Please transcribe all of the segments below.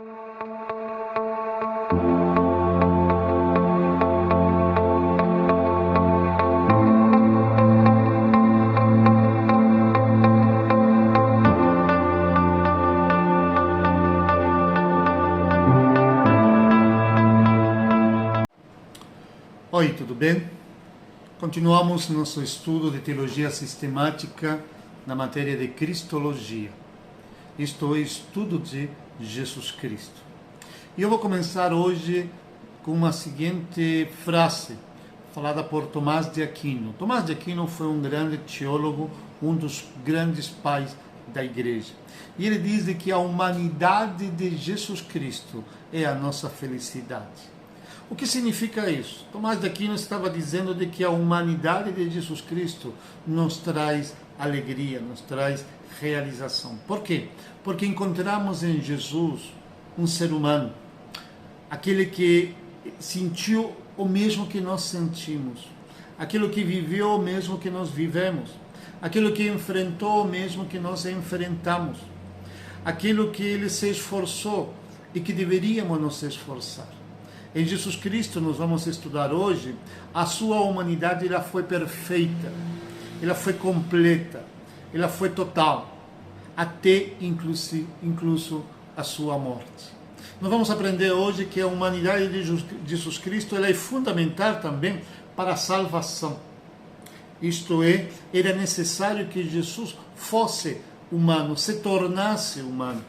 Oi, tudo bem? Continuamos nosso estudo de teologia sistemática na matéria de Cristologia. Isto é, estudo de Jesus Cristo. E eu vou começar hoje com uma seguinte frase, falada por Tomás de Aquino. Tomás de Aquino foi um grande teólogo, um dos grandes pais da igreja. E ele diz que a humanidade de Jesus Cristo é a nossa felicidade. O que significa isso? Tomás de Aquino estava dizendo de que a humanidade de Jesus Cristo nos traz alegria, nos traz realização. Por quê? Porque encontramos em Jesus um ser humano, aquele que sentiu o mesmo que nós sentimos, aquilo que viveu o mesmo que nós vivemos, aquilo que enfrentou o mesmo que nós enfrentamos, aquilo que ele se esforçou e que deveríamos nos esforçar. Em Jesus Cristo, nós vamos estudar hoje, a sua humanidade ela foi perfeita, ela foi completa, ela foi total, até incluso a sua morte. Nós vamos aprender hoje que a humanidade de Jesus Cristo ela é fundamental também para a salvação. Isto é, era necessário que Jesus fosse humano, se tornasse humano.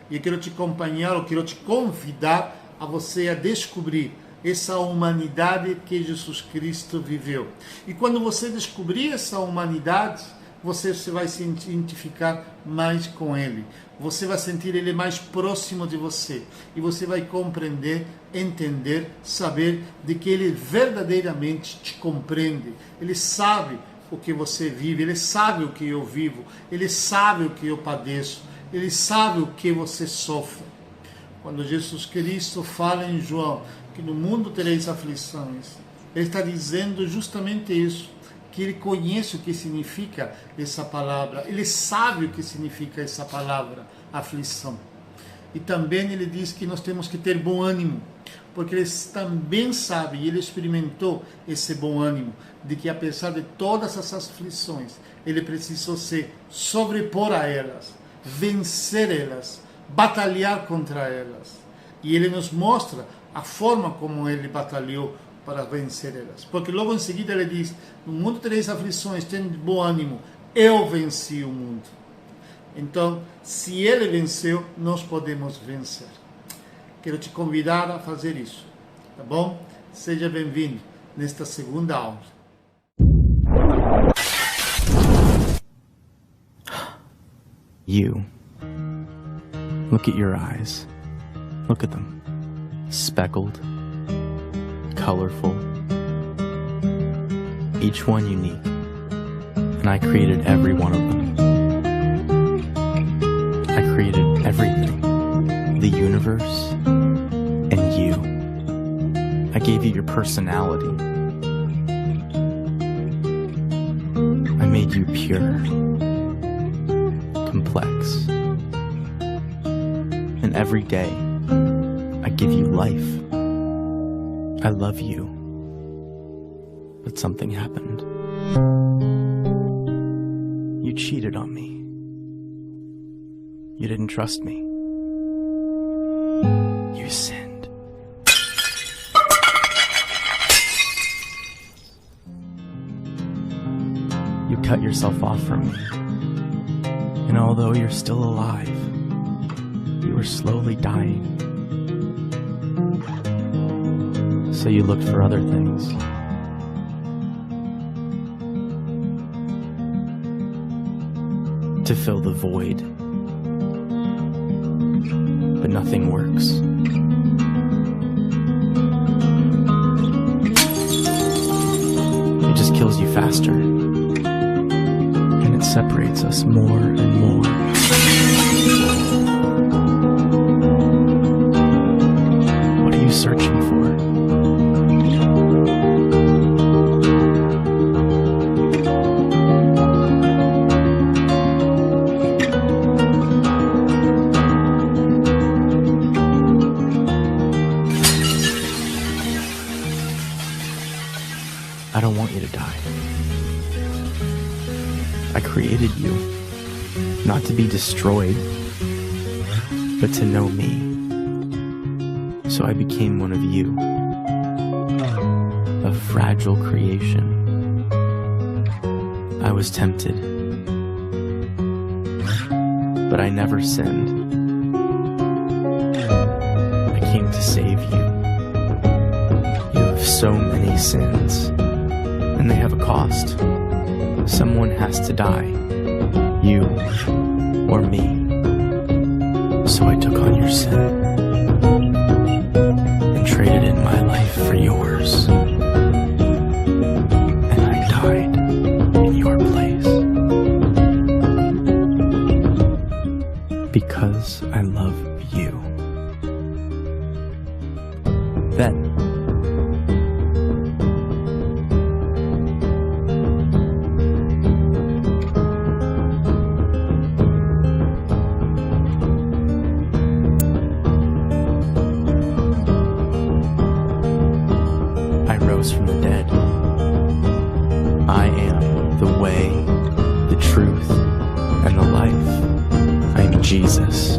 E eu quero te acompanhar, eu quero te convidar a você a descobrir essa humanidade que Jesus Cristo viveu. E quando você descobrir essa humanidade, você vai se identificar mais com Ele. Você vai sentir Ele mais próximo de você. E você vai compreender, entender, saber de que Ele verdadeiramente te compreende. Ele sabe o que você vive, Ele sabe o que eu vivo, Ele sabe o que eu padeço, Ele sabe o que você sofre. Quando Jesus Cristo fala em João que no mundo tereis aflições, Ele está dizendo justamente isso, que Ele conhece o que significa essa palavra, Ele sabe o que significa essa palavra, aflição. E também Ele diz que nós temos que ter bom ânimo, porque Ele também sabe, e Ele experimentou esse bom ânimo, de que apesar de todas essas aflições, Ele precisou se sobrepor a elas, vencer elas, batalhar contra elas. E Ele nos mostra a forma como Ele batalhou para vencer elas. Porque logo em seguida Ele diz, no mundo tereis aflições, tenham bom ânimo, eu venci o mundo. Então, se Ele venceu, nós podemos vencer. Quero te convidar a fazer isso, tá bom? Seja bem-vindo nesta segunda aula. You. Look at your eyes. Look at them. Speckled, colorful, each one unique. And I created every one of them. I created everything. The universe and you. I gave you your personality. I made you pure, complex. And every day, I give you life. I love you. But something happened. You cheated on me. You didn't trust me. You sinned. You cut yourself off from me. And although you're still alive, you were slowly dying. So you looked for other things. To fill the void. But nothing works. It just kills you faster. And it separates us more and more. What are you searching for? don't want you to die. I created you, not to be destroyed, but to know me. So I became one of you, a fragile creation. I was tempted, but I never sinned. I came to save you. You have so many sins, and they have a cost. Someone has to die, you or me. So I took on your sin and traded in my life for yours. And I died in your place. Because I love you. Then I rose from the dead. I am the way, the truth, and the life. I am Jesus.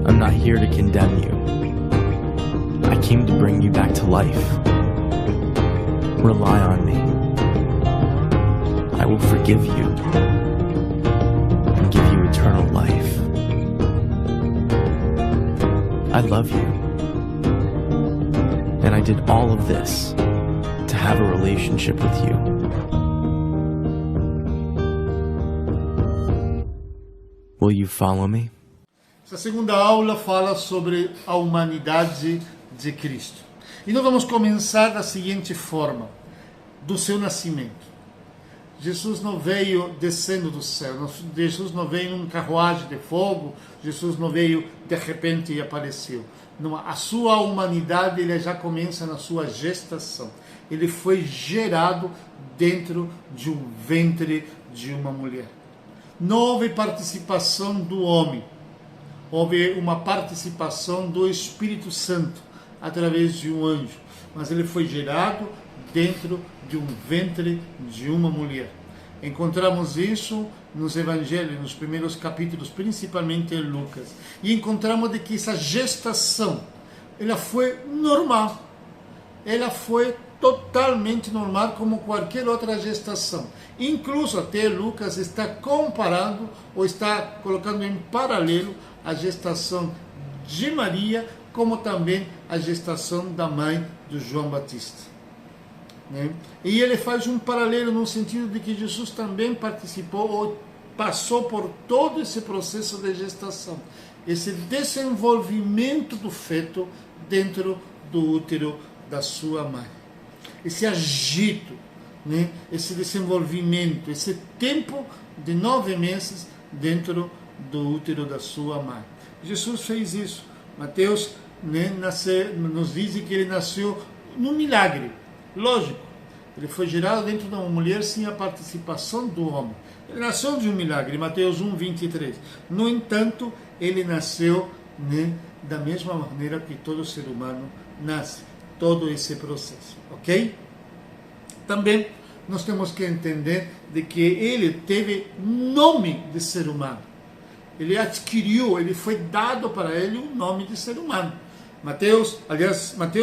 I'm not here to condemn you. I came to bring you back to life. Rely on me. I will forgive you and give you eternal life. I love you. And I did all of this to have a relationship with you. Will you follow me? Essa segunda aula fala sobre a humanidade de Cristo. E nós vamos começar da seguinte forma, do seu nascimento. Jesus não veio descendo do céu, Jesus não veio em um carruagem de fogo, Jesus não veio de repente e apareceu. Não, a sua humanidade ele já começa na sua gestação. Ele foi gerado dentro de um ventre de uma mulher. Não houve participação do homem, houve uma participação do Espírito Santo através de um anjo, mas ele foi gerado dentro de um ventre de uma mulher. Encontramos isso nos evangelhos, nos primeiros capítulos, principalmente em Lucas. E encontramos de que essa gestação, ela foi normal. Ela foi totalmente normal como qualquer outra gestação. Incluso até Lucas está comparando ou está colocando em paralelo a gestação de Maria como também a gestação da mãe de João Batista. E ele faz um paralelo no sentido de que Jesus também participou ou passou por todo esse processo de gestação, esse desenvolvimento do feto dentro do útero da sua mãe, esse agito, esse desenvolvimento, esse tempo de 9 meses dentro do útero da sua mãe. Jesus fez isso. Mateus nos diz que ele nasceu num milagre. Lógico, ele foi gerado dentro de uma mulher sem a participação do homem. Ele nasceu de um milagre, Mateus 1, 23. No entanto, ele nasceu da mesma maneira que todo ser humano nasce. Todo esse processo, ok? Também nós temos que entender de que ele teve nome de ser humano. Ele adquiriu, ele foi dado para ele um nome de ser humano. Mateus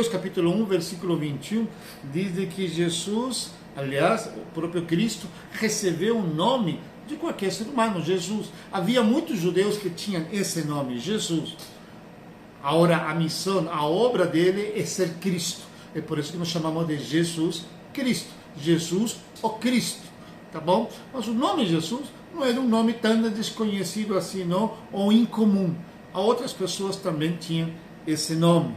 capítulo 1, versículo 21, diz de que Jesus, aliás, o próprio Cristo, recebeu o nome de qualquer ser humano, Jesus. Havia muitos judeus que tinham esse nome, Jesus. Agora, a missão, a obra dele é ser Cristo. É por isso que nós chamamos de Jesus Cristo. Jesus, o Cristo. Tá bom? Mas o nome Jesus não era um nome tão desconhecido assim, não, ou incomum. Outras pessoas também tinham esse nome.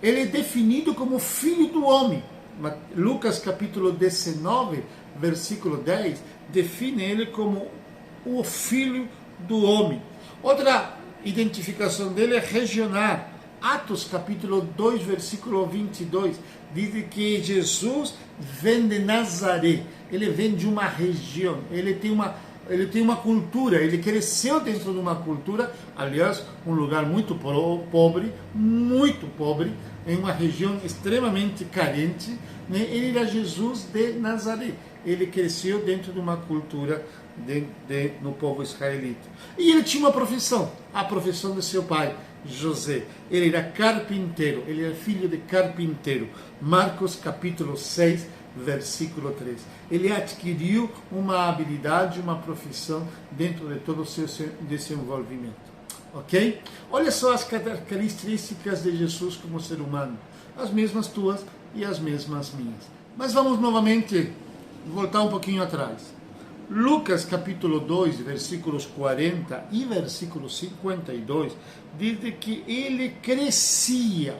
Ele é definido como filho do homem. Lucas capítulo 19, versículo 10, define ele como o filho do homem. Outra identificação dele é regional. Atos capítulo 2, versículo 22, diz que Jesus vem de Nazaré. Ele vem de uma região, ele tem uma Ele tem uma cultura, ele cresceu dentro de uma cultura, aliás, um lugar muito pobre, em uma região extremamente carente, né? Ele era Jesus de Nazaré. Ele cresceu dentro de uma cultura no povo israelita. E ele tinha uma profissão, a profissão de seu pai, José. Ele era carpinteiro, ele era filho de carpinteiro. Marcos capítulo 6, versículo 3. Ele adquiriu uma habilidade, uma profissão dentro de todo o seu desenvolvimento. Ok? Olha só as características de Jesus como ser humano. As mesmas tuas e as mesmas minhas. Mas vamos novamente voltar um pouquinho atrás. Lucas capítulo 2, versículos 40 e versículo 52, diz que ele crescia.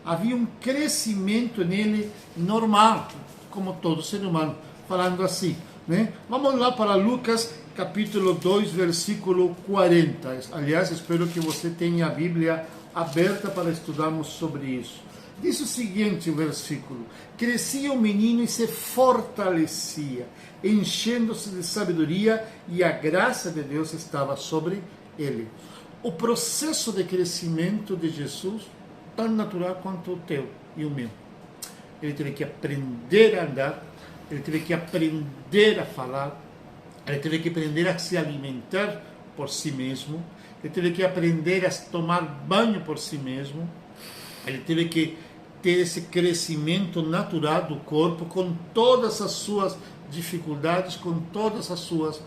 Havia um crescimento nele normal, como todo ser humano, falando assim, né? Vamos lá para Lucas capítulo 2, versículo 40. Aliás, espero que você tenha a Bíblia aberta para estudarmos sobre isso. Diz o seguinte o versículo: crescia o menino e se fortalecia, enchendo-se de sabedoria, e a graça de Deus estava sobre ele. O processo de crescimento de Jesus, tão natural quanto o teu e o meu. Ele teve que aprender a andar, ele teve que aprender a falar, ele teve que aprender a se alimentar por si mesmo, ele teve que aprender a tomar banho por si mesmo, ele teve que ter esse crescimento natural do corpo, com todas as suas dificuldades, com todas as suas,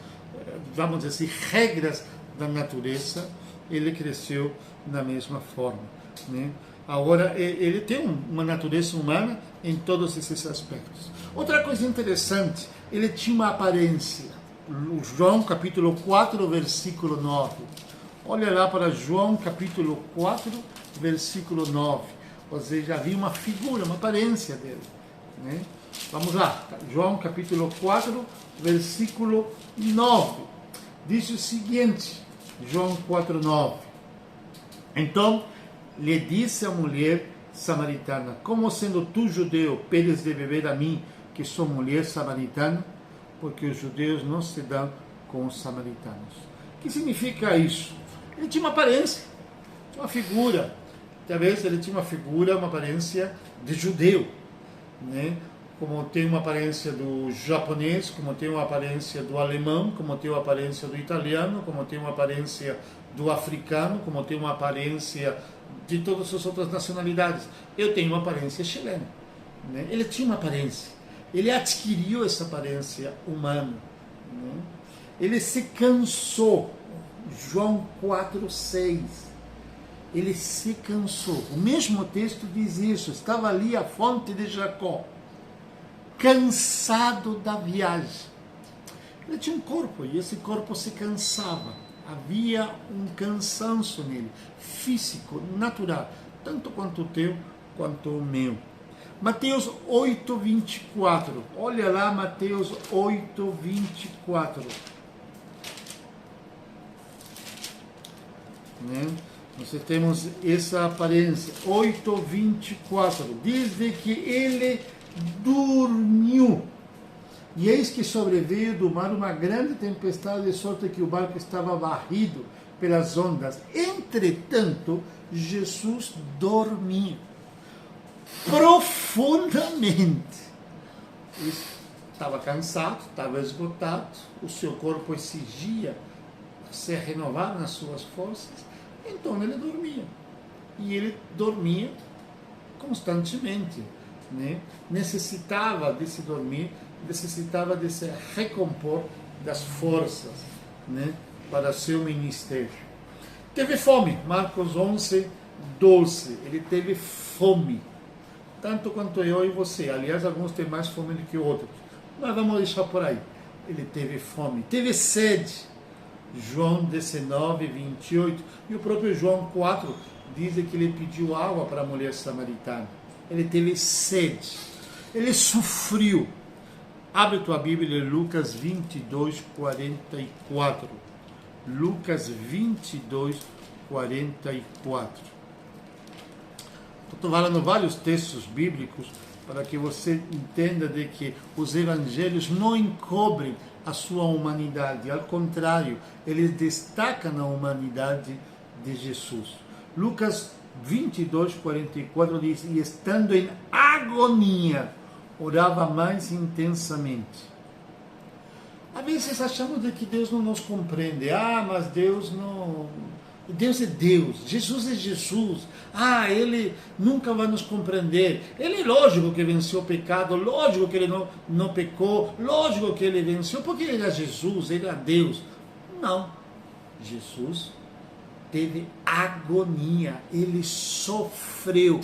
vamos dizer, regras da natureza. Ele cresceu da mesma forma, né? Agora, ele tem uma natureza humana em todos esses aspectos. Outra coisa interessante, ele tinha uma aparência. João capítulo 4, versículo 9. Olha lá para João capítulo 4, versículo 9. Ou seja, havia uma figura, uma aparência dele, né? Vamos lá, João capítulo 4, versículo 9. Diz o seguinte, João 4, 9. Então lhe disse a mulher samaritana: como sendo tu judeu, pedes de beber a mim, que sou mulher samaritana? Porque os judeus não se dão com os samaritanos. O que significa isso? Ele tinha uma aparência, tinha uma figura. Talvez ele tinha uma figura, uma aparência de judeu, né? Como tem uma aparência do japonês, como tem uma aparência do alemão, como tem uma aparência do italiano, como tem uma aparência do africano, como tem uma aparência de todas as outras nacionalidades. Eu tenho uma aparência chilena, né? Ele tinha uma aparência, ele adquiriu essa aparência humana, né? Ele se cansou. João 4, 6. Ele se cansou. O mesmo texto diz isso. Estava ali a fonte de Jacó, cansado da viagem. Ele tinha um corpo e esse corpo se cansava. Havia um cansaço nele, físico, natural, tanto quanto o teu, quanto o meu. Mateus 8, 24. Olha lá, Mateus 8, 24. Né? Nós temos essa aparência. 8, 24. Diz de que ele dormiu. E eis que sobreveio do mar uma grande tempestade, de sorte que o barco estava varrido pelas ondas. Entretanto, Jesus dormia profundamente. Estava cansado, estava esgotado, o seu corpo exigia se renovar nas suas forças. Então ele dormia. E ele dormia constantemente, né? Necessitava de se dormir, necessitava de se recompor das forças, né? Para seu ministério. Teve fome, Marcos 11, 12. Ele teve fome, tanto quanto eu e você. Aliás, alguns têm mais fome do que outros, mas vamos deixar por aí. Ele teve fome, teve sede. João 19, 28, e o próprio João 4 diz que ele pediu água para a mulher samaritana. Ele teve sede, ele sofreu. Abre tua Bíblia em Lucas 22, 44. Lucas 22, 44. Estou falando vários textos bíblicos para que você entenda de que os evangelhos não encobrem a sua humanidade, ao contrário, eles destacam a humanidade de Jesus. Lucas 22:44 diz: e estando em agonia, orava mais intensamente. Às vezes achamos de que Deus não nos compreende. Mas Deus não... Deus é Deus, Jesus é Jesus. Ele nunca vai nos compreender. Ele, lógico que venceu o pecado, lógico que ele não pecou, lógico que ele venceu, porque ele era Jesus, ele era Deus. Não, Jesus teve agonia, ele sofreu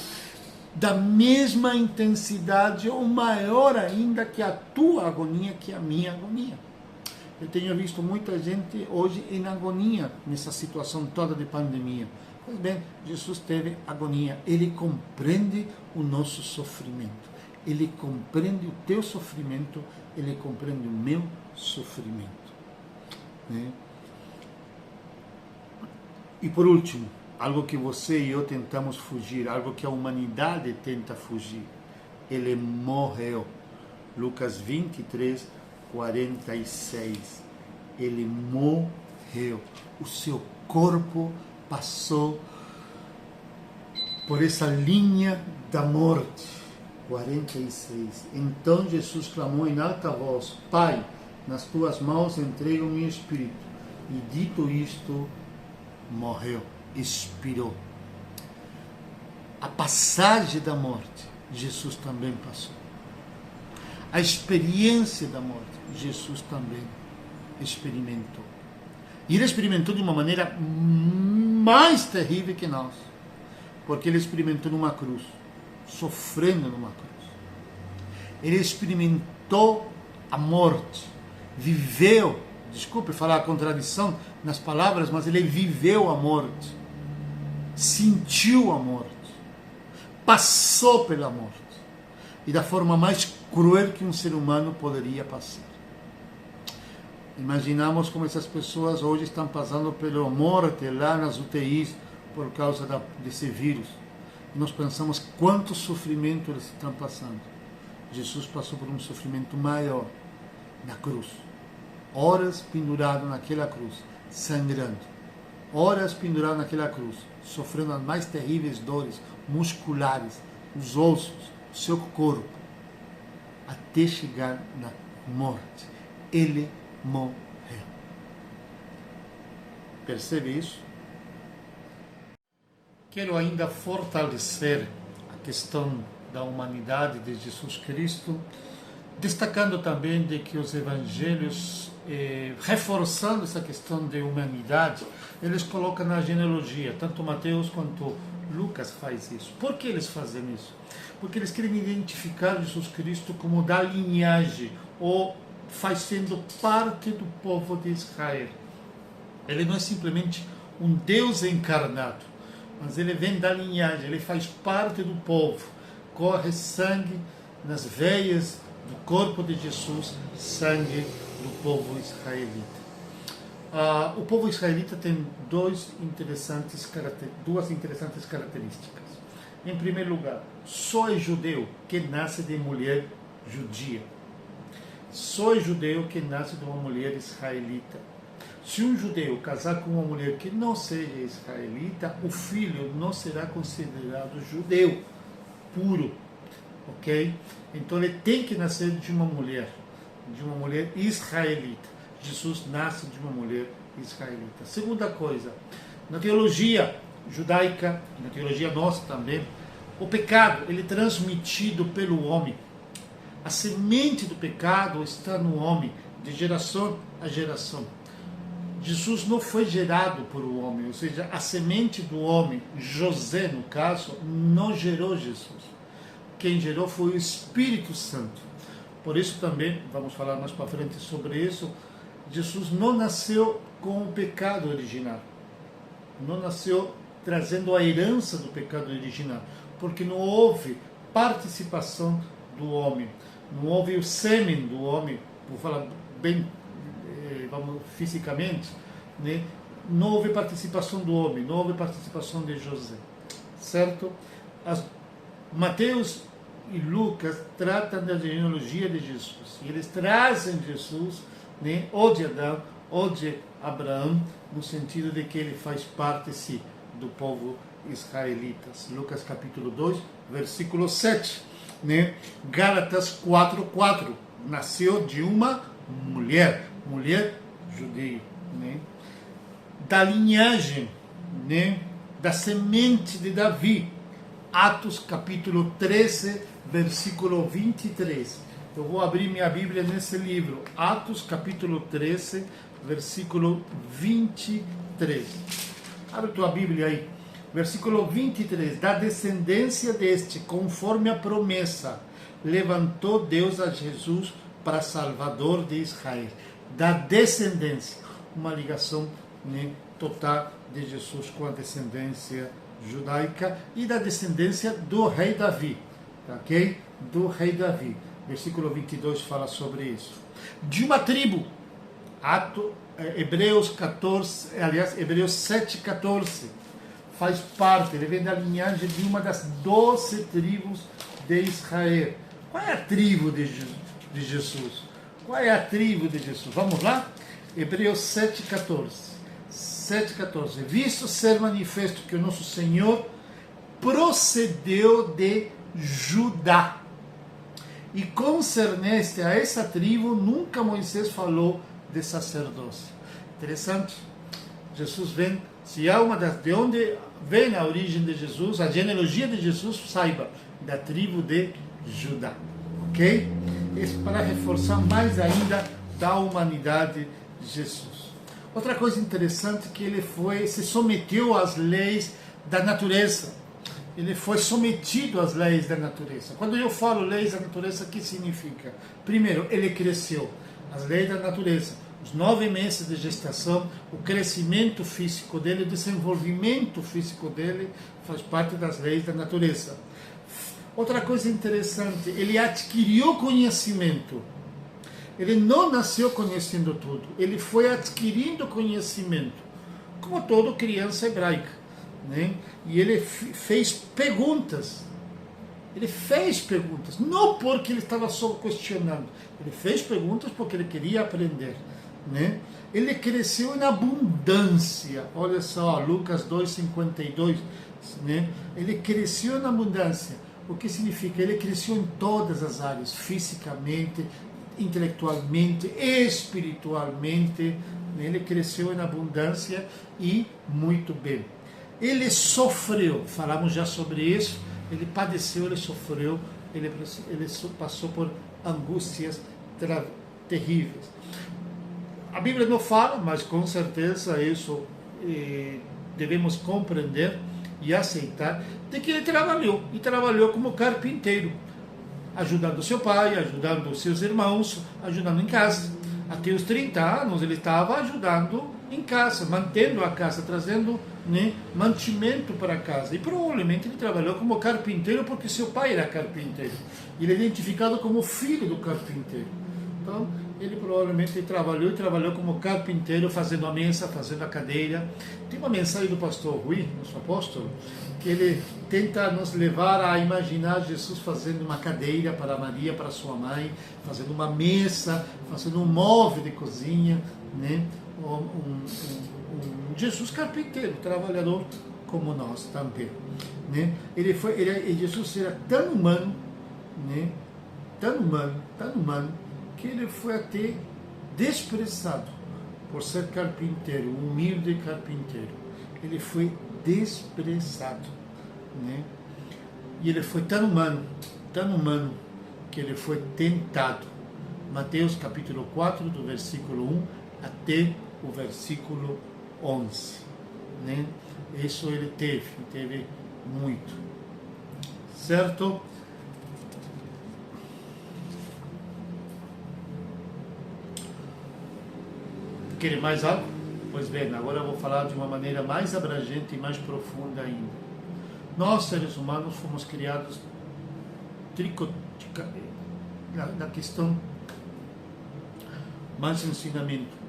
da mesma intensidade ou maior ainda que a tua agonia, que a minha agonia. Eu tenho visto muita gente hoje em agonia nessa situação toda de pandemia. Pois bem, Jesus teve agonia. Ele compreende o nosso sofrimento. Ele compreende o teu sofrimento. Ele compreende o meu sofrimento. Né? E por último, algo que você e eu tentamos fugir, algo que a humanidade tenta fugir. Ele morreu. Lucas 23:46. Ele morreu. O seu corpo passou por essa linha da morte. 46. Então Jesus clamou em alta voz: Pai, nas tuas mãos entrego o meu espírito. E dito isto, morreu, expirou. A passagem da morte, Jesus também passou. A experiência da morte, Jesus também experimentou. E ele experimentou de uma maneira mais terrível que nós, porque ele experimentou numa cruz, sofrendo numa cruz. Ele experimentou a morte, viveu, desculpe falar a contradição nas palavras, mas ele viveu a morte, sentiu a morte, passou pela morte, e da forma mais cruel que um ser humano poderia passar. Imaginamos como essas pessoas hoje estão passando pela morte lá nas UTIs por causa desse vírus. E nós pensamos quanto sofrimento eles estão passando. Jesus passou por um sofrimento maior na cruz. Horas pendurado naquela cruz, sangrando. Horas pendurado naquela cruz, sofrendo as mais terríveis dores musculares, os ossos, o seu corpo, até chegar na morte. Ele morreu. Percebe isso? Quero ainda fortalecer a questão da humanidade de Jesus Cristo, destacando também de que os evangelhos, reforçando essa questão de humanidade, eles colocam na genealogia, tanto Mateus quanto Lucas faz isso. Por que eles fazem isso? Porque eles querem identificar Jesus Cristo como da linhagem, ou fazendo parte do povo de Israel. Ele não é simplesmente um Deus encarnado, mas ele vem da linhagem, ele faz parte do povo. Corre sangue nas veias do corpo de Jesus, sangue do povo israelita. O povo israelita tem duas interessantes características. Em primeiro lugar, só é judeu que nasce de mulher judia. Só é judeu que nasce de uma mulher israelita. Se um judeu casar com uma mulher que não seja israelita, o filho não será considerado judeu puro, ok? Então ele tem que nascer de uma mulher israelita. Jesus nasce de uma mulher israelita. Segunda coisa, na teologia judaica, na teologia nossa também, o pecado ele é transmitido pelo homem. A semente do pecado está no homem, de geração a geração. Jesus não foi gerado por o homem, ou seja, a semente do homem, José no caso, não gerou Jesus. Quem gerou foi o Espírito Santo. Por isso também, vamos falar mais para frente sobre isso, Jesus não nasceu com o pecado original. Não nasceu trazendo a herança do pecado original, porque não houve participação do homem, não houve o sêmen do homem, vou falar bem fisicamente, né? Não houve participação do homem, não houve participação de José, certo? Mateus e Lucas tratam da genealogia de Jesus. E eles trazem Jesus, né, ou de Adão ou de Abraão, no sentido de que ele faz parte, sim, do povo israelitas. Lucas capítulo 2, versículo 7. Né? Gálatas 4:4. Nasceu de uma mulher judia, né? Da linhagem, né, da semente de Davi. Atos capítulo 13, versículo 23. Eu vou abrir minha Bíblia nesse livro. Atos capítulo 13, versículo 23. Abre tua Bíblia aí. Versículo 23. Da descendência deste, conforme a promessa, levantou Deus a Jesus para Salvador de Israel. Da descendência. Uma ligação, né, total de Jesus com a descendência judaica e da descendência do rei Davi. Ok? Do rei Davi. Versículo 22 fala sobre isso. De uma tribo. Hebreus 7:14. Faz parte, ele vem da linhagem de uma das 12 tribos de Israel. Qual é a tribo de Jesus? Qual é a tribo de Jesus? Vamos lá? Hebreus 7:14. 7:14. Visto ser manifesto que o nosso Senhor procedeu de Judá. E concerneste a essa tribo, nunca Moisés falou de sacerdócio. Interessante. Jesus vem, se há uma das, de onde vem a origem de Jesus, a genealogia de Jesus, saiba, da tribo de Judá. Ok? Isso para reforçar mais ainda da humanidade de Jesus. Outra coisa interessante é que ele se submeteu às leis da natureza. Ele foi submetido às leis da natureza. Quando eu falo leis da natureza, o que significa? Primeiro, ele cresceu. As leis da natureza. Os 9 meses de gestação, o crescimento físico dele, o desenvolvimento físico dele, faz parte das leis da natureza. Outra coisa interessante, ele adquiriu conhecimento. Ele não nasceu conhecendo tudo. Ele foi adquirindo conhecimento, como toda criança hebraica, né? E ele fez perguntas. Ele fez perguntas, não porque ele estava só questionando. Ele fez perguntas porque ele queria aprender, né? Ele cresceu em abundância. Olha só, Lucas 2:52, né? Ele cresceu em abundância. O que significa? Ele cresceu em todas as áreas, fisicamente, intelectualmente, espiritualmente. Ele cresceu em abundância e muito bem. Ele sofreu, falamos já sobre isso. Ele padeceu, ele sofreu, ele passou por angústias terríveis. A Bíblia não fala, mas com certeza isso devemos compreender e aceitar, de que ele trabalhou, e trabalhou como carpinteiro, ajudando seu pai, ajudando seus irmãos, ajudando em casa. Até os 30 anos ele estava ajudando em casa, mantendo a casa, trazendo, né, mantimento para casa. E provavelmente ele trabalhou como carpinteiro porque seu pai era carpinteiro. Ele é identificado como filho do carpinteiro. Então, ele provavelmente trabalhou como carpinteiro, fazendo a mesa, fazendo a cadeira. Tem uma mensagem do pastor Rui, nosso apóstolo, que ele tenta nos levar a imaginar Jesus fazendo uma cadeira para Maria, para sua mãe, fazendo uma mesa, fazendo um móvel de cozinha, né? Um Jesus carpinteiro, trabalhador como nós também, né? Jesus era tão humano, né? Tão humano, que ele foi até desprezado por ser carpinteiro, um humilde carpinteiro. Ele foi desprezado, né? E ele foi tão humano, que ele foi tentado. Mateus capítulo 4, do versículo 1 até o versículo 11, né? Isso ele teve muito, certo? Querem mais algo? Pois bem, agora eu vou falar de uma maneira mais abrangente e mais profunda ainda. Nós, seres humanos, fomos criados na questão mais ensinamento.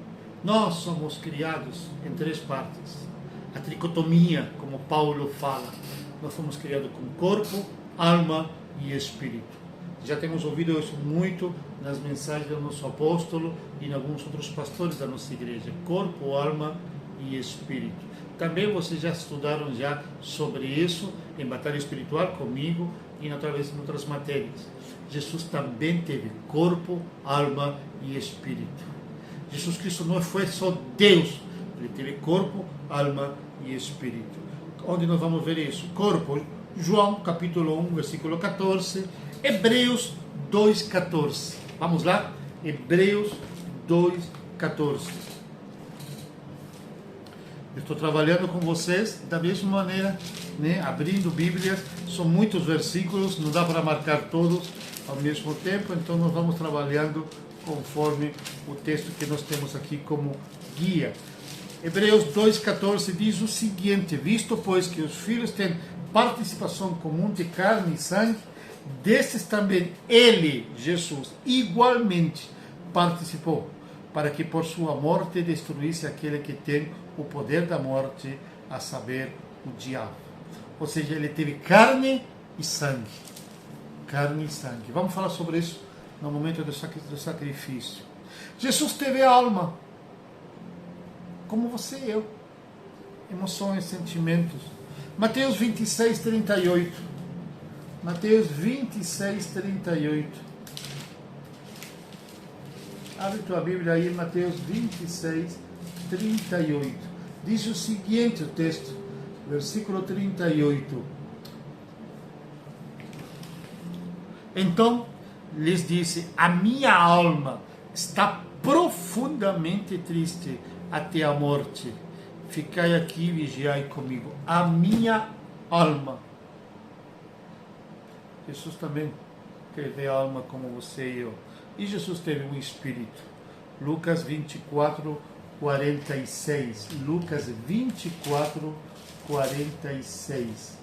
Nós somos criados em 3 partes. A tricotomia, como Paulo fala. Nós fomos criados com corpo, alma e espírito. Já temos ouvido isso muito nas mensagens do nosso apóstolo e em alguns outros pastores da nossa igreja. Corpo, alma e espírito. Também vocês já estudaram já sobre isso em batalha espiritual comigo e em outras matérias. Jesus também teve corpo, alma e espírito. Jesus Cristo não foi só Deus, ele teve corpo, alma e espírito. Onde nós vamos ver isso? Corpo, João capítulo 1, versículo 14, Hebreus 2,14. Vamos lá? Hebreus 2,14. Estou trabalhando com vocês da mesma maneira, né? Abrindo Bíblias, são muitos versículos, não dá para marcar todos ao mesmo tempo, então nós vamos trabalhando conforme o texto que nós temos aqui como guia. Hebreus 2,14 diz o seguinte: visto pois que os filhos têm participação comum de carne e sangue, destes também ele, Jesus, igualmente participou, para que por sua morte destruísse aquele que tem o poder da morte, a saber, o diabo. Ou seja, ele teve carne e sangue. Carne e sangue. Vamos falar sobre isso no momento do sacrifício. Jesus teve alma, como você e eu. Emoções, sentimentos. Mateus 26, 38. Mateus 26, 38. Abre tua Bíblia aí, Mateus 26, 38. Diz o seguinte o texto, versículo 38. Então lhes disse: a minha alma está profundamente triste até a morte. Ficai aqui e vigiai comigo. A minha alma. Jesus também teve alma como você e eu. E Jesus teve um espírito. Lucas 24, 46. Lucas 24, 46.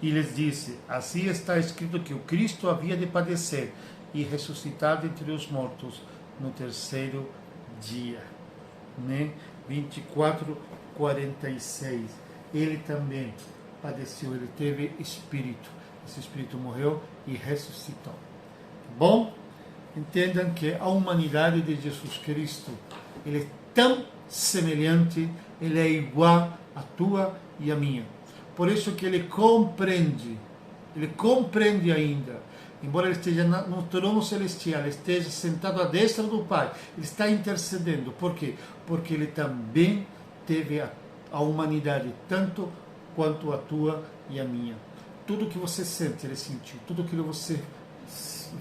E lhes disse: assim está escrito que o Cristo havia de padecer e ressuscitar dentre os mortos no terceiro dia. Né? 24, 46. Ele também padeceu, ele teve espírito. Esse espírito morreu e ressuscitou. Bom, entendam que a humanidade de Jesus Cristo, ele é tão semelhante, ele é igual a tua e a minha. Por isso que ele compreende ainda, embora ele esteja no trono celestial, ele esteja sentado à destra do Pai, ele está intercedendo. Por quê? Porque ele também teve a humanidade, tanto quanto a tua e a minha. Tudo que você sente, ele sentiu. Tudo aquilo que você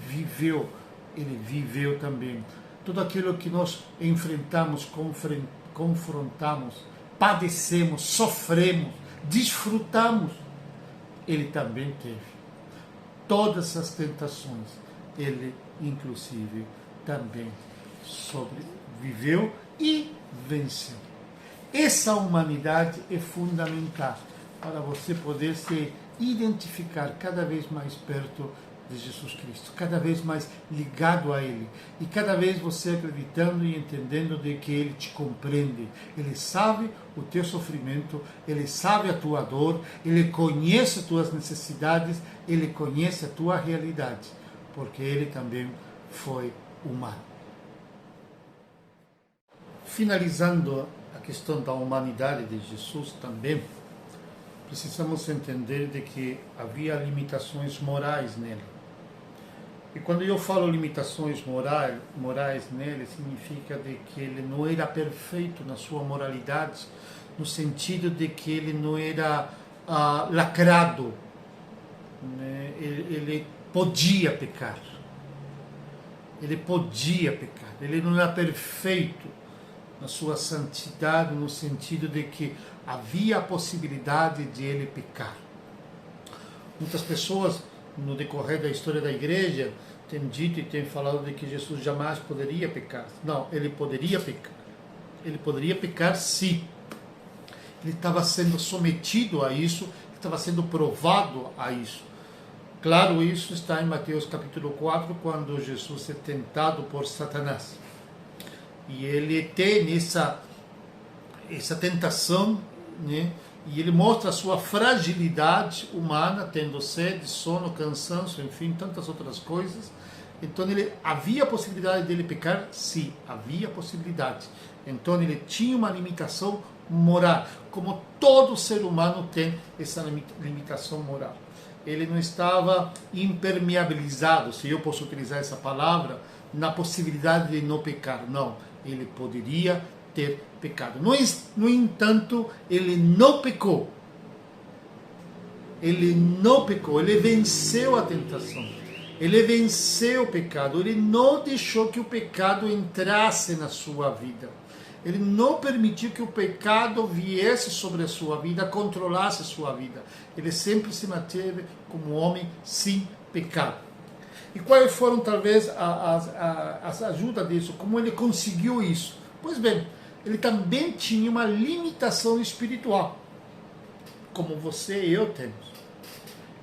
viveu, ele viveu também. Tudo aquilo que nós enfrentamos, confrontamos, padecemos, sofremos, desfrutamos, ele também teve. Todas as tentações, ele inclusive também sobreviveu e venceu. Essa humanidade é fundamental para você poder se identificar cada vez mais perto de Jesus Cristo, cada vez mais ligado a Ele, e cada vez você acreditando e entendendo de que Ele te compreende. Ele sabe o teu sofrimento, Ele sabe a tua dor, Ele conhece as tuas necessidades, Ele conhece a tua realidade, porque Ele também foi humano. Finalizando a questão da humanidade de Jesus também, precisamos entender de que havia limitações morais nele. E quando eu falo limitações morais nele, significa de que ele não era perfeito na sua moralidade, no sentido de que ele não era lacrado, né? Ele podia pecar. Ele podia pecar. Ele não era perfeito na sua santidade, no sentido de que havia a possibilidade de ele pecar. Muitas pessoas, no decorrer da história da igreja, têm dito e têm falado de que Jesus jamais poderia pecar. Não, ele poderia pecar. Ele poderia pecar, sim. Ele estava sendo sometido a isso, estava sendo provado a isso. Claro, isso está em Mateus capítulo 4, quando Jesus é tentado por Satanás. E ele tem essa tentação, né, E ele mostra a sua fragilidade humana, tendo sede, sono, cansaço, enfim, tantas outras coisas. Então havia a possibilidade dele pecar? Sim, havia a possibilidade. Então ele tinha uma limitação moral, como todo ser humano tem essa limitação moral. Ele não estava impermeabilizado, se eu posso utilizar essa palavra, na possibilidade de não pecar. Não, ele poderia ter pecado. No entanto, ele não pecou. Ele não pecou, ele venceu a tentação. Ele venceu o pecado, ele não deixou que o pecado entrasse na sua vida. Ele não permitiu que o pecado viesse sobre a sua vida, controlasse a sua vida. Ele sempre se manteve como homem sem pecado. E quais foram, talvez, as ajudas disso? Como ele conseguiu isso? Pois bem, ele também tinha uma limitação espiritual, como você e eu temos.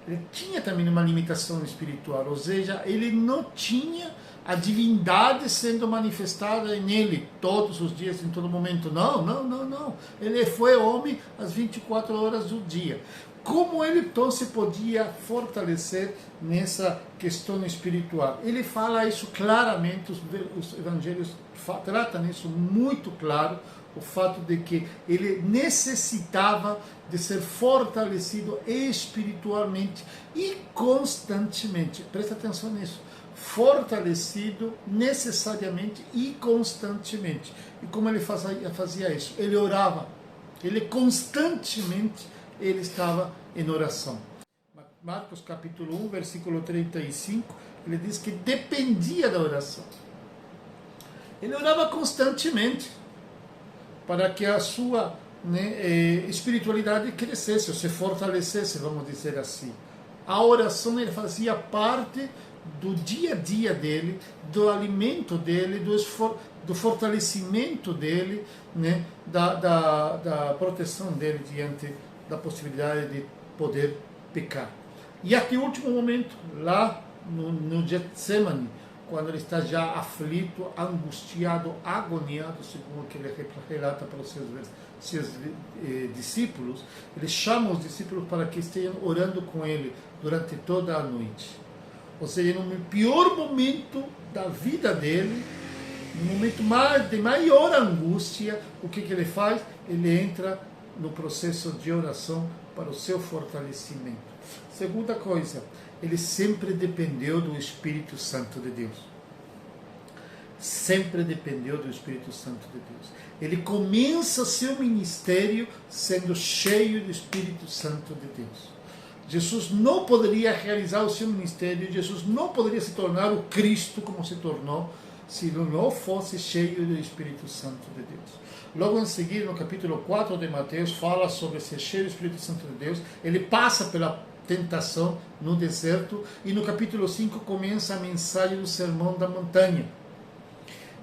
Ele tinha também uma limitação espiritual, ou seja, ele não tinha a divindade sendo manifestada nele todos os dias, em todo momento. Não. Ele foi homem às 24 horas do dia. Como ele então se podia fortalecer nessa questão espiritual? Ele fala isso claramente, os evangelhos tratam isso muito claro, o fato de que ele necessitava de ser fortalecido espiritualmente e constantemente. Presta atenção nisso. Fortalecido necessariamente e constantemente. E como ele fazia isso? Ele orava. Ele constantemente ele estava em oração. Marcos capítulo 1, versículo 35, ele diz que dependia da oração. Ele orava constantemente para que a sua espiritualidade crescesse, ou se fortalecesse, vamos dizer assim. A oração ele fazia parte do dia a dia dele, do alimento dele, do fortalecimento dele, da proteção dele diante da possibilidade de poder pecar. E até o último momento, lá no Getsemane, quando ele está já aflito, angustiado, agoniado, segundo o que ele relata para os seus discípulos, ele chama os discípulos para que estejam orando com ele durante toda a noite. Ou seja, no pior momento da vida dele, no momento de maior angústia, o que ele faz? Ele entra no processo de oração para o seu fortalecimento. Segunda coisa, ele sempre dependeu do Espírito Santo de Deus. Sempre dependeu do Espírito Santo de Deus. Ele começa seu ministério sendo cheio do Espírito Santo de Deus. Jesus não poderia realizar o seu ministério, Jesus não poderia se tornar o Cristo como se tornou, se não fosse cheio do Espírito Santo de Deus. Logo em seguida, no capítulo 4 de Mateus, fala sobre ser cheio do Espírito Santo de Deus. Ele passa pela tentação no deserto, e no capítulo 5 começa a mensagem do Sermão da Montanha.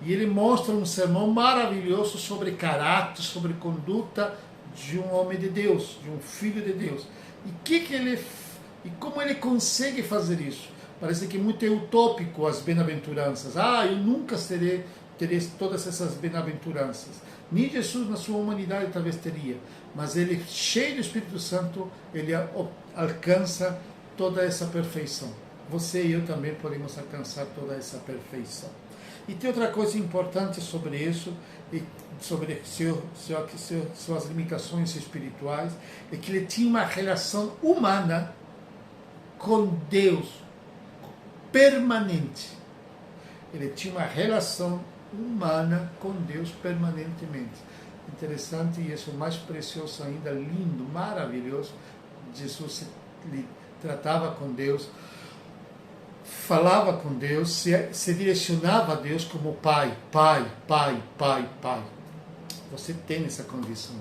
E ele mostra um sermão maravilhoso sobre caráter, sobre conduta de um homem de Deus, de um filho de Deus. E como ele consegue fazer isso? Parece que é muito utópico as bem-aventuranças. Eu nunca terei todas essas bem-aventuranças. Nem Jesus na sua humanidade talvez teria. Mas ele, cheio do Espírito Santo, ele alcança toda essa perfeição. Você e eu também podemos alcançar toda essa perfeição. E tem outra coisa importante sobre isso, e sobre suas limitações espirituais, é que ele tinha uma relação humana com Deus permanente. Ele tinha uma relação humana com Deus permanentemente. Interessante, e isso mais precioso ainda, lindo, maravilhoso. Jesus tratava com Deus, falava com Deus, se direcionava a Deus como Pai. Você tem essa condição.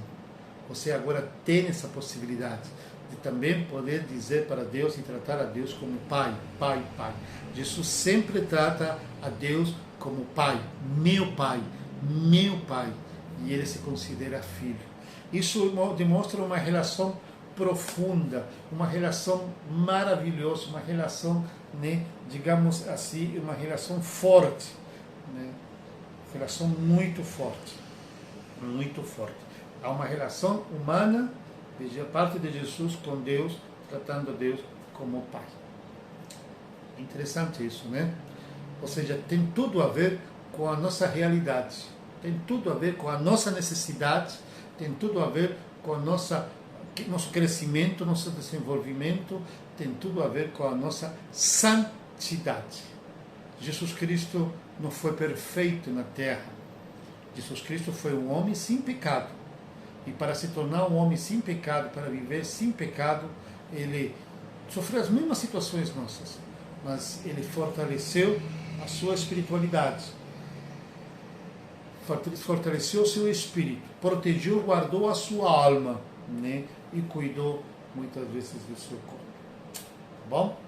Você agora tem essa possibilidade de também poder dizer para Deus e tratar a Deus como Pai. Jesus sempre trata a Deus como Pai, meu Pai. E ele se considera filho. Isso demonstra uma relação profunda, uma relação maravilhosa, uma relação, digamos assim, uma relação forte, relação muito forte. Há uma relação humana Veja a parte de Jesus com Deus, tratando Deus como Pai. É interessante isso, né? Ou seja, tem tudo a ver com a nossa realidade, tem tudo a ver com a nossa necessidade, tem tudo a ver com nosso crescimento, nosso desenvolvimento, tem tudo a ver com a nossa santidade. Jesus Cristo não foi perfeito na terra. Jesus Cristo foi um homem sem pecado. E para se tornar um homem sem pecado, para viver sem pecado, ele sofreu as mesmas situações nossas, mas ele fortaleceu a sua espiritualidade, fortaleceu o seu espírito, protegeu, guardou a sua alma, né? E cuidou muitas vezes do seu corpo. Tá bom?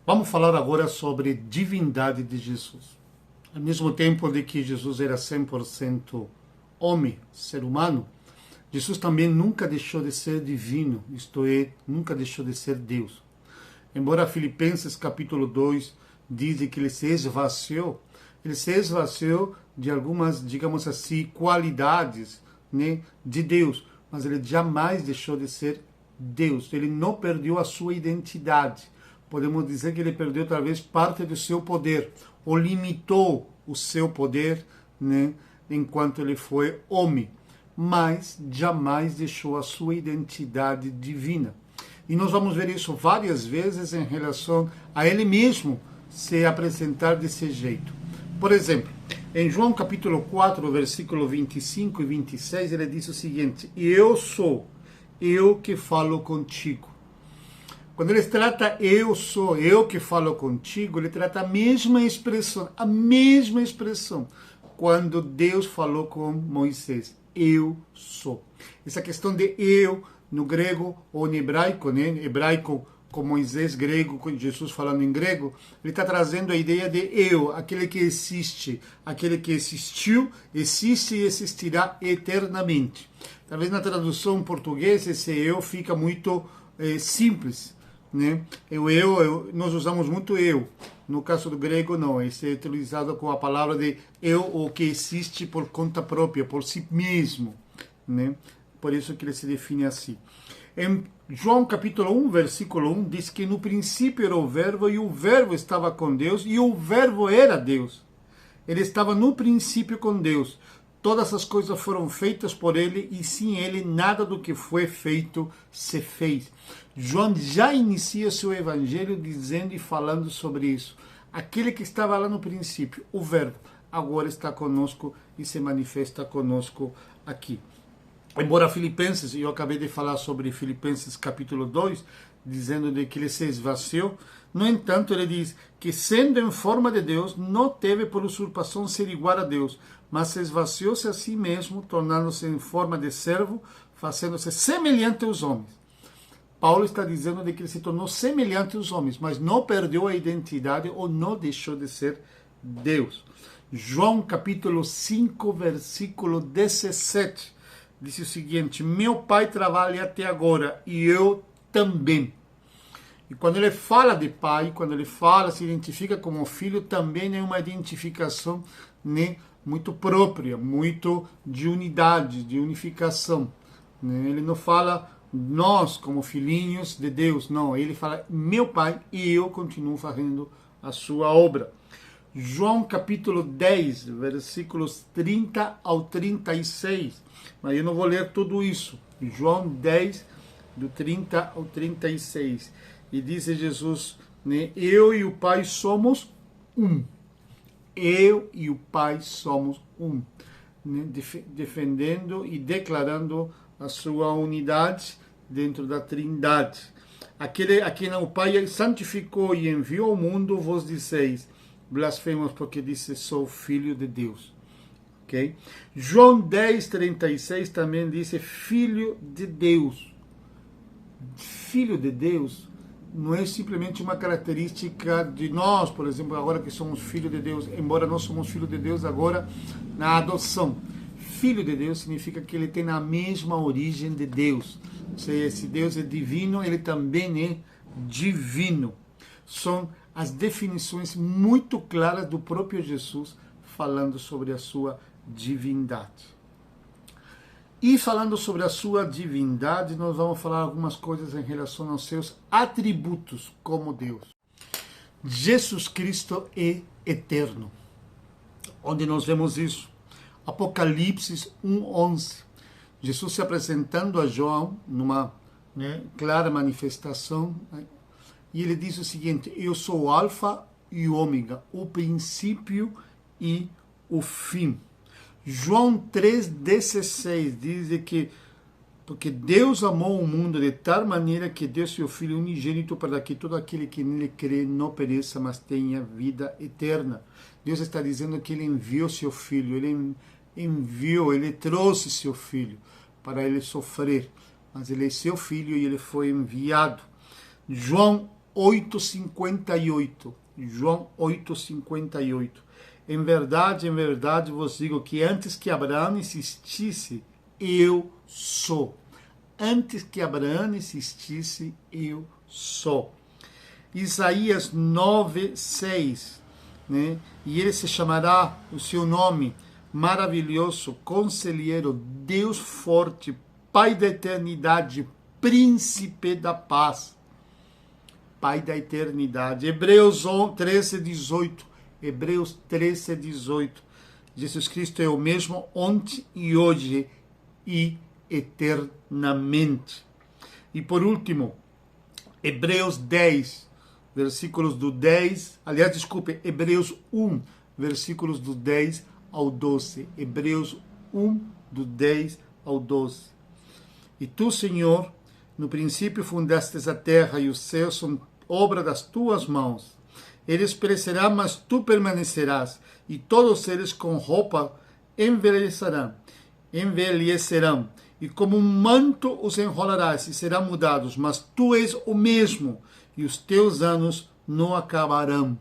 Vamos falar agora sobre divindade de Jesus. Ao mesmo tempo de que Jesus era 100% homem, ser humano, Jesus também nunca deixou de ser divino, isto é, nunca deixou de ser Deus. Embora Filipenses capítulo 2 diz que ele se esvaziou de algumas, digamos assim, qualidades, né, de Deus, mas ele jamais deixou de ser Deus, ele não perdeu a sua identidade. Podemos dizer que ele perdeu talvez parte do seu poder, ou limitou o seu poder, né, enquanto ele foi homem, mas jamais deixou a sua identidade divina. E nós vamos ver isso várias vezes em relação a ele mesmo se apresentar desse jeito. Por exemplo, em João capítulo 4, versículo 25 e 26, ele diz o seguinte: eu sou, eu que falo contigo. Quando ele trata eu sou, eu que falo contigo, ele trata a mesma expressão quando Deus falou com Moisés, eu sou. Essa questão de eu, no grego ou no hebraico, né? Hebraico com Moisés, grego com Jesus falando em grego, ele está trazendo a ideia de eu, aquele que existe, aquele que existiu, existe e existirá eternamente. Talvez na tradução em português esse eu fica muito simples, né? Nós usamos muito eu. No caso do grego, não. Esse é utilizado com a palavra de eu, o que existe por conta própria, por si mesmo, né? Por isso que ele se define assim. Em João capítulo 1, versículo 1, diz que no princípio era o verbo, e o verbo estava com Deus, e o verbo era Deus. Ele estava no princípio com Deus. Todas as coisas foram feitas por ele, e sem ele nada do que foi feito se fez. João já inicia seu evangelho dizendo e falando sobre isso. Aquele que estava lá no princípio, o verbo, agora está conosco e se manifesta conosco aqui. Embora Filipenses, eu acabei de falar sobre Filipenses capítulo 2, dizendo de que ele se esvaziou, no entanto ele diz que sendo em forma de Deus, não teve por usurpação ser igual a Deus, mas se esvaziou-se a si mesmo, tornando-se em forma de servo, fazendo-se semelhante aos homens. Paulo está dizendo de que ele se tornou semelhante aos homens, mas não perdeu a identidade ou não deixou de ser Deus. João capítulo 5, versículo 17, diz o seguinte: meu pai trabalha até agora e eu também. E quando ele fala de pai, quando ele fala, se identifica como filho, também é uma identificação, né, muito própria, muito de unidade, de unificação. Né? Ele não fala nós como filhinhos de Deus, não. Ele fala meu pai e eu continuo fazendo a sua obra. João capítulo 10, versículos 30 ao 36. Mas eu não vou ler tudo isso. João 10, do 30 ao 36. E diz Jesus, né, eu e o Pai somos um. Eu e o Pai somos um. né, defendendo e declarando a sua unidade dentro da Trindade. Aquele a quem o Pai santificou e enviou ao mundo, vos disseis, blasfemos, porque disse, sou filho de Deus. Okay? João 10:36 também diz filho de Deus. Filho de Deus não é simplesmente uma característica de nós, por exemplo, agora que somos filhos de Deus, embora nós somos filhos de Deus agora na adoção. Filho de Deus significa que ele tem a mesma origem de Deus. Ou seja, se Deus é divino, ele também é divino. São as definições muito claras do próprio Jesus falando sobre a sua divindade. E falando sobre a sua divindade, nós vamos falar algumas coisas em relação aos seus atributos como Deus. Jesus Cristo é eterno. Onde nós vemos isso? Apocalipse 1:11. Jesus se apresentando a João numa clara manifestação, e ele diz o seguinte: eu sou o Alfa e o Ômega, o princípio e o fim. João 3,16 diz que porque Deus amou o mundo de tal maneira que deu seu Filho unigênito para que todo aquele que nele crê não pereça, mas tenha vida eterna. Deus está dizendo que ele enviou seu Filho, ele trouxe seu Filho para ele sofrer, mas ele é seu Filho e ele foi enviado. João 8,58. João 8,58. Em verdade vos digo que antes que Abraão existisse, eu sou. Antes que Abraão existisse, eu sou. Isaías 9:6, né? E ele se chamará o seu nome, maravilhoso, conselheiro, Deus forte, Pai da eternidade, príncipe da paz. Pai da eternidade. Hebreus 13:18. Hebreus 13:18. Jesus Cristo é o mesmo ontem e hoje e eternamente. E por último, Hebreus 10, versículos do 10, Hebreus 1, versículos do 10 ao 12. Hebreus 1, do 10 ao 12. E tu, Senhor, no princípio fundastes a terra e os céus são obra das tuas mãos. Eles perecerão, mas tu permanecerás, e todos eles com roupa envelhecerão, e como um manto os enrolarás, e serão mudados, mas tu és o mesmo, e os teus anos não acabarão.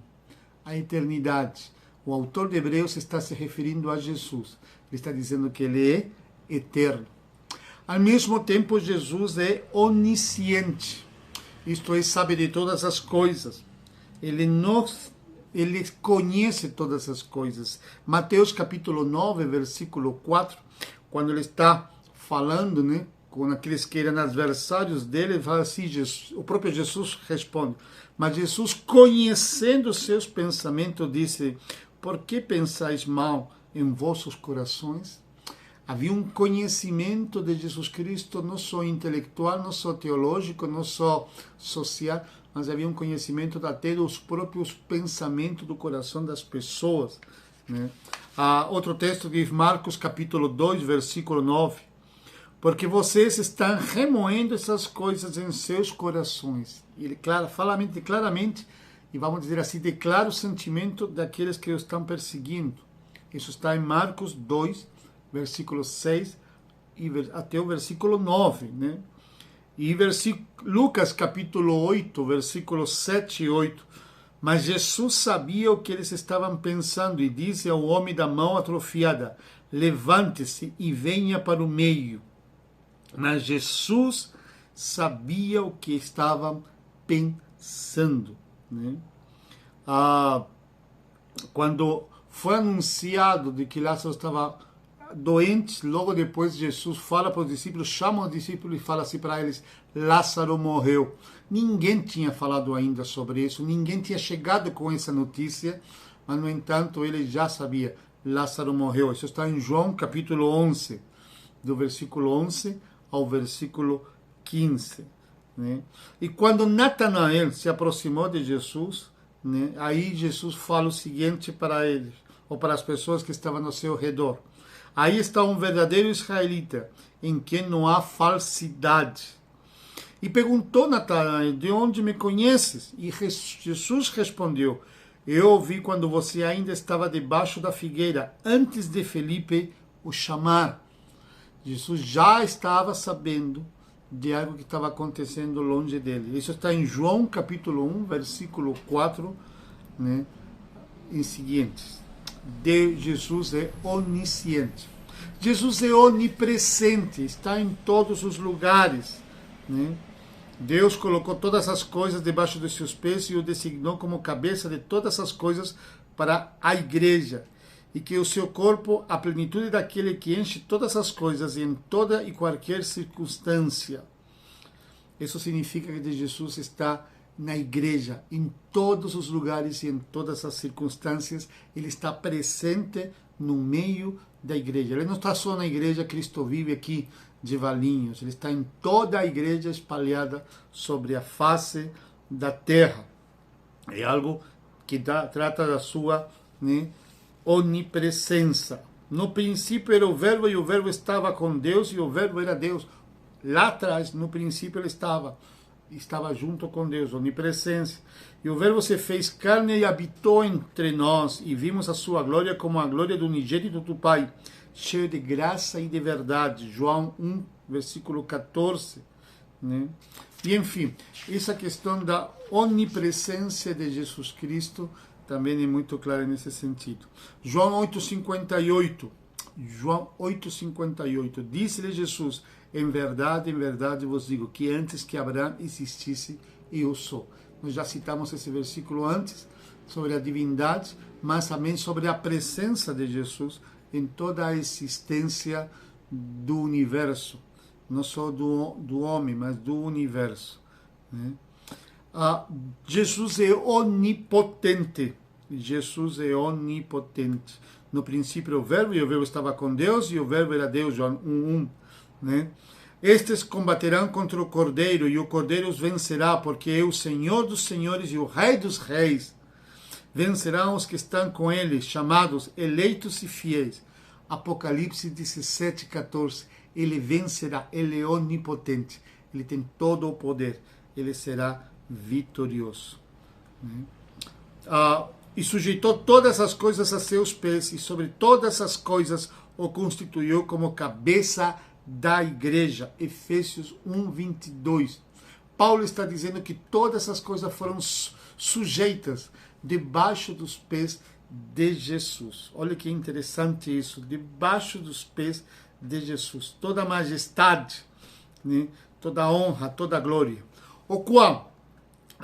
A eternidade. O autor de Hebreus está se referindo a Jesus. Ele está dizendo que ele é eterno. Ao mesmo tempo, Jesus é onisciente. Isto é, sabe de todas as coisas. Ele conhece todas as coisas. Mateus capítulo 9, versículo 4, quando ele está falando, né, com aqueles que eram adversários dele, ele fala assim, o próprio Jesus responde, mas Jesus, conhecendo seus pensamentos, disse, por que pensais mal em vossos corações? Havia um conhecimento de Jesus Cristo, não só intelectual, não só teológico, não só social, mas havia um conhecimento até dos próprios pensamentos do coração das pessoas, né? Outro texto diz Marcos capítulo 2, versículo 9, porque vocês estão remoendo essas coisas em seus corações. E ele fala claramente, e vamos dizer assim, declara o sentimento daqueles que o estão perseguindo. Isso está em Marcos 2, versículo 6 e até o versículo 9, né? E Lucas capítulo 8, versículos 7 e 8. Mas Jesus sabia o que eles estavam pensando e disse ao homem da mão atrofiada, levante-se e venha para o meio. Mas Jesus sabia o que estavam pensando, né? Quando foi anunciado de que Lázaro estava doente, logo depois Jesus fala para os discípulos, chama os discípulos e fala assim para eles, Lázaro morreu. Ninguém tinha falado ainda sobre isso, ninguém tinha chegado com essa notícia, mas no entanto ele já sabia, Lázaro morreu. Isso está em João capítulo 11, do versículo 11 ao versículo 15. Né? E quando Natanael se aproximou de Jesus, né, aí Jesus fala o seguinte para eles, ou para as pessoas que estavam ao seu redor. Aí está um verdadeiro israelita, em quem não há falsidade. E perguntou Natanael, de onde me conheces? E Jesus respondeu, eu ouvi quando você ainda estava debaixo da figueira, antes de Felipe o chamar. Jesus já estava sabendo de algo que estava acontecendo longe dele. Isso está em João capítulo 1, versículo 4, né, em seguintes. Jesus é onisciente. Jesus é onipresente, está em todos os lugares, né? Deus colocou todas as coisas debaixo dos seus pés e o designou como cabeça de todas as coisas para a igreja. E que o seu corpo, a plenitude daquele que enche todas as coisas em toda e qualquer circunstância. Isso significa que Jesus está na igreja, em todos os lugares e em todas as circunstâncias. Ele está presente no meio da igreja. Ele não está só na igreja Cristo Vive aqui de Valinhos. Ele está em toda a igreja espalhada sobre a face da terra. É algo que trata da sua, né, onipresença. No princípio era o Verbo e o Verbo estava com Deus e o Verbo era Deus. Lá atrás, no princípio, ele estava junto com Deus, onipresença. E o Verbo se fez carne e habitou entre nós, e vimos a sua glória como a glória do unigênito do Pai, cheio de graça e de verdade. João 1, versículo 14. Né? E, enfim, essa questão da onipresença de Jesus Cristo também é muito clara nesse sentido. João 8,58. João 8,58. Disse-lhe Jesus, em verdade vos digo, que antes que Abraão existisse, eu sou. Nós já citamos esse versículo antes, sobre a divindade, mas também sobre a presença de Jesus em toda a existência do universo. Não só do homem, mas do universo. Né? Jesus é onipotente. Jesus é onipotente. No princípio o Verbo, e o Verbo estava com Deus, e o Verbo era Deus, João 1:1. Né? Estes combaterão contra o Cordeiro, e o Cordeiro os vencerá, porque é o Senhor dos senhores e o Rei dos reis. Vencerão os que estão com ele, chamados eleitos e fiéis. Apocalipse 17:14. Ele vencerá, ele é onipotente, ele tem todo o poder, ele será vitorioso. Né? E sujeitou todas as coisas a seus pés, e sobre todas as coisas o constituiu como cabeça da igreja. Efésios 1:22. Paulo está dizendo que todas as coisas foram sujeitas debaixo dos pés de Jesus. Olha que interessante isso, debaixo dos pés de Jesus. Toda a majestade, né? Toda a honra, toda a glória. O qual,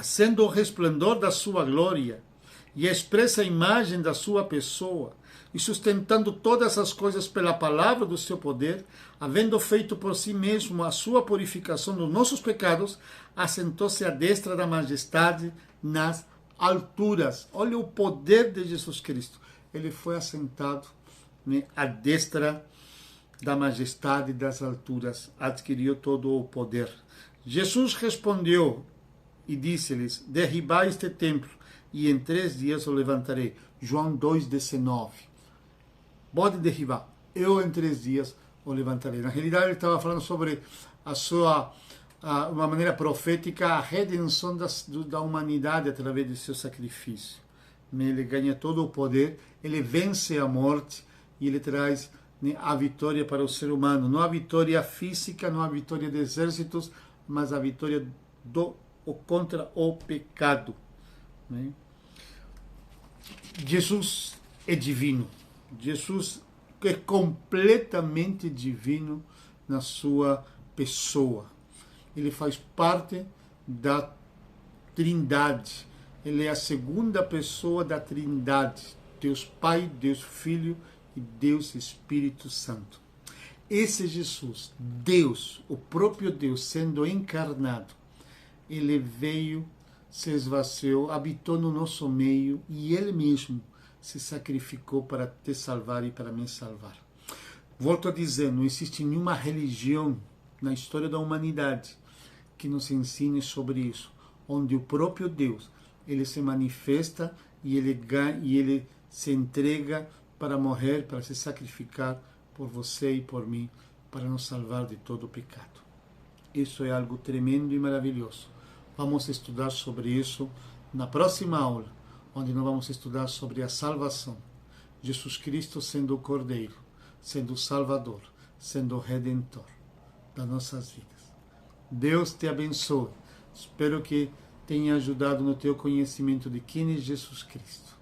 sendo o resplendor da sua glória e a expressa imagem da sua pessoa, e sustentando todas as coisas pela palavra do seu poder, havendo feito por si mesmo a sua purificação dos nossos pecados, assentou-se à destra da majestade nas alturas. Olha o poder de Jesus Cristo. Ele foi assentado, né, à destra da majestade das alturas, adquiriu todo o poder. Jesus respondeu e disse-lhes, derribai este templo, e em 3 dias o levantarei. João 2,19. Pode derribar, eu em 3 dias o levantarei. Na realidade ele estava falando sobre uma maneira profética, a redenção da humanidade através do seu sacrifício. Ele ganha todo o poder, ele vence a morte e ele traz, né, a vitória para o ser humano. Não a vitória física, não a vitória de exércitos, mas a vitória contra o pecado. Né? Jesus é divino. Jesus é completamente divino na sua pessoa. Ele faz parte da Trindade. Ele é a segunda pessoa da Trindade. Deus Pai, Deus Filho e Deus Espírito Santo. Esse Jesus, Deus, o próprio Deus, sendo encarnado, ele veio, se esvaziou, habitou no nosso meio e ele mesmo se sacrificou para te salvar e para me salvar. Volto a dizer, não existe nenhuma religião na história da humanidade que nos ensine sobre isso, onde o próprio Deus, ele se manifesta e ele se entrega para morrer, para se sacrificar por você e por mim, para nos salvar de todo o pecado. Isso é algo tremendo e maravilhoso. Vamos estudar sobre isso na próxima aula, onde nós vamos estudar sobre a salvação. Jesus Cristo sendo o Cordeiro, sendo o Salvador, sendo o Redentor das nossas vidas. Deus te abençoe. Espero que tenha ajudado no teu conhecimento de quem é Jesus Cristo.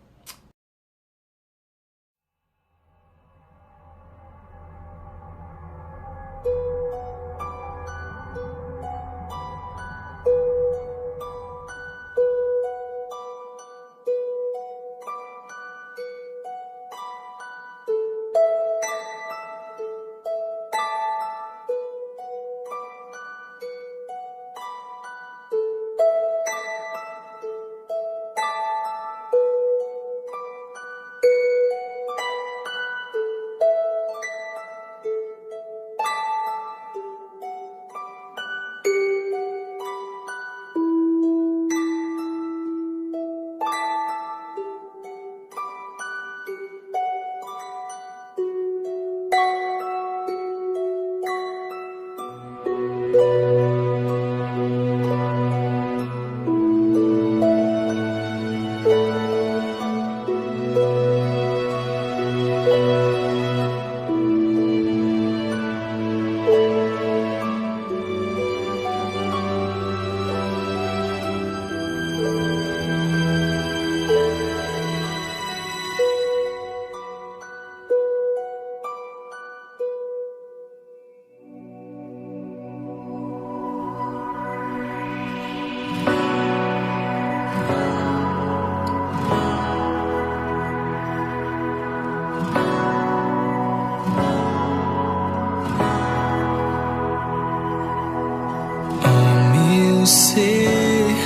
Ser,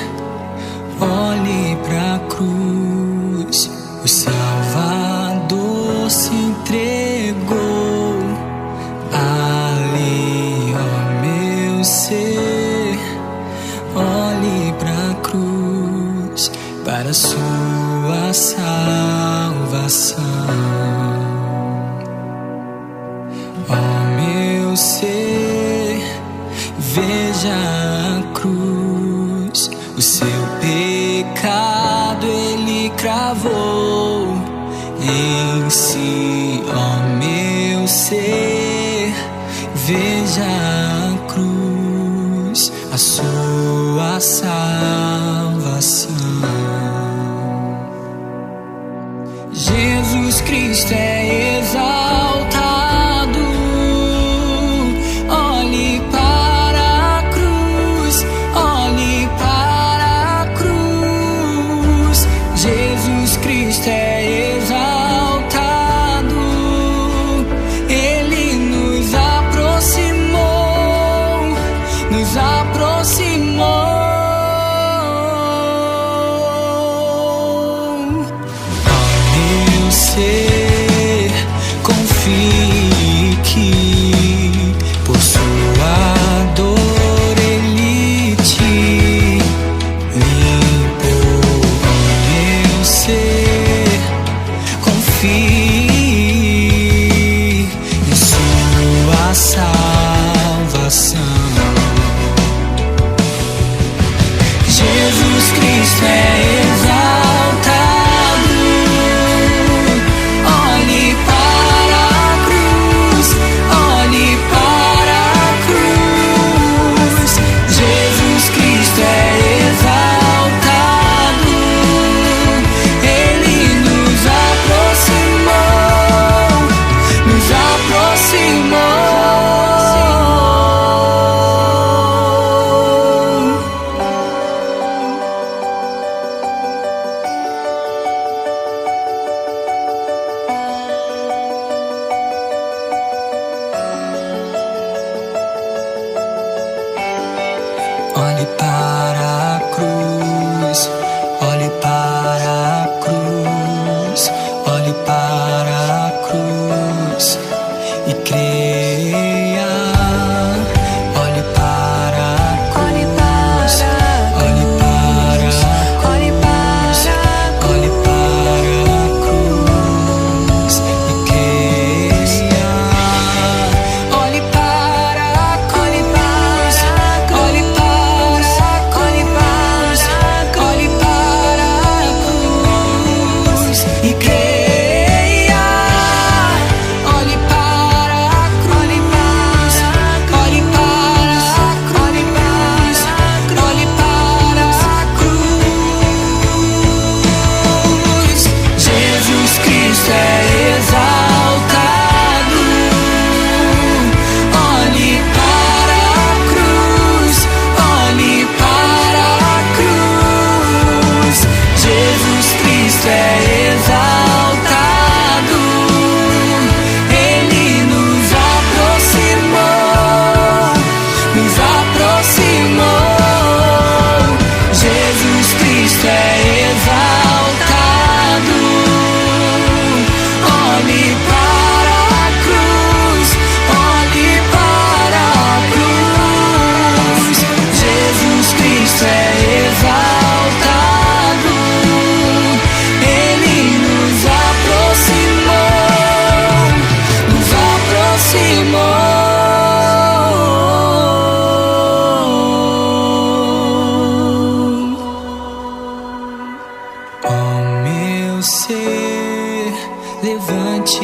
olhe pra cruz, o Salvador se entregou ali, ó meu ser, olhe pra cruz para sua salvação, ó meu ser, veja a cruz, o seu pecado ele cravou em si, ó meu ser, veja a cruz, a sua salvação. Jesus Cristo é exaltado, olhe para a cruz, olhe para a cruz. Jesus Cristo é exaltado, Ele nos aproximou, nos aproximou.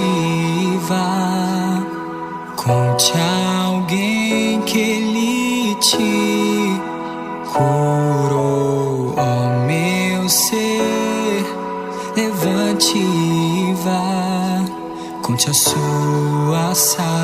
e vá. Conte a alguém que Ele te curou, ó meu ser. Levante e vá. Conte a sua salvação.